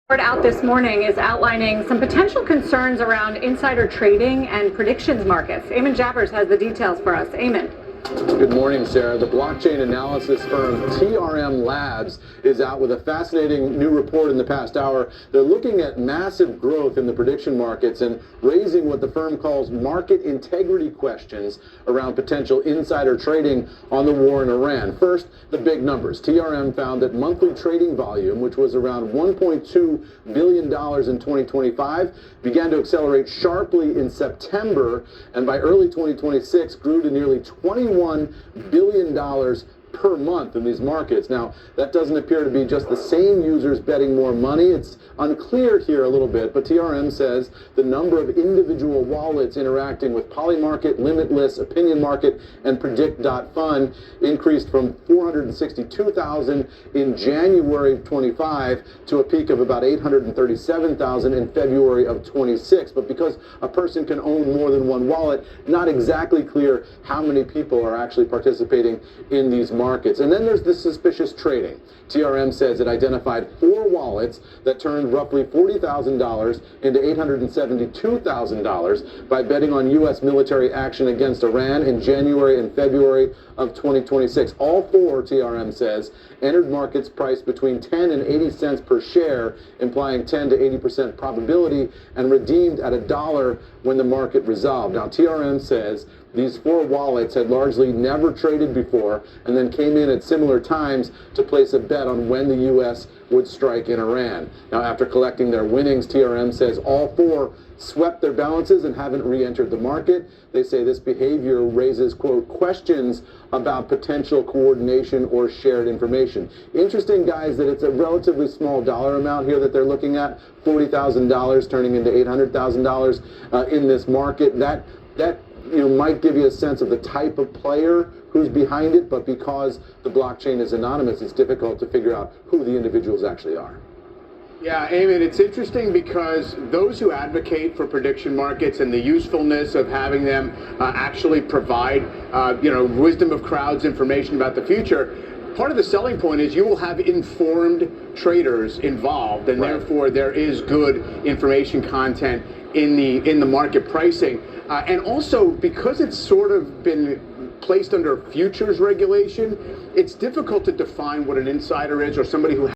Report out this morning is outlining some potential concerns around insider trading and predictions markets. Eamon Javers has the details for us. Eamon. Good morning, Sarah. The blockchain analysis firm TRM Labs is out with a fascinating new report in the past hour. They're looking at massive growth in the prediction markets and raising what the firm calls market integrity questions around potential insider trading on the war in Iran. First, the big numbers. TRM found that monthly trading volume, which was around $1.2 billion in 2025, began to accelerate sharply in September, and by early 2026 grew to nearly $21 billion per month in these markets. Now, that doesn't appear to be just the same users betting more money. It's unclear here a little bit, but TRM says the number of individual wallets interacting with Polymarket, Limitless, Opinion Market, and Predict.fun increased from 462,000 in January of 25 to a peak of about 837,000 in February of 26. But because a person can own more than one wallet, not exactly clear how many people are actually participating in these markets. And then there's this suspicious trading. TRM says it identified 4 wallets that turned roughly $40,000 into $872,000 by betting on U.S. military action against Iran in January and February of 2026. All 4, TRM says, entered markets priced between 10 and 80 cents per share, implying 10 to 80% probability, and redeemed at $1 when the market resolved. Now, TRM says these 4 wallets had largely never traded before and then came in at similar times to place a bet on when the U.S. would strike in Iran. Now, after collecting their winnings, TRM says all 4 swept their balances and haven't re-entered the market. They say this behavior raises, quote, questions about potential coordination or shared information. Interesting, guys, that it's a relatively small dollar amount here that they're looking at, $40,000 turning into $800,000 in this market. That might give you a sense of the type of player who's behind it, but because the blockchain is anonymous, it's difficult to figure out who the individuals actually are. Yeah, Eamon, it's interesting because those who advocate for prediction markets and the usefulness of having them actually provide, wisdom of crowds information about the future, part of the selling point is you will have informed traders involved, and therefore there is good information content in the market pricing. And also, because it's sort of been placed under futures regulation, it's difficult to define what an insider is or somebody who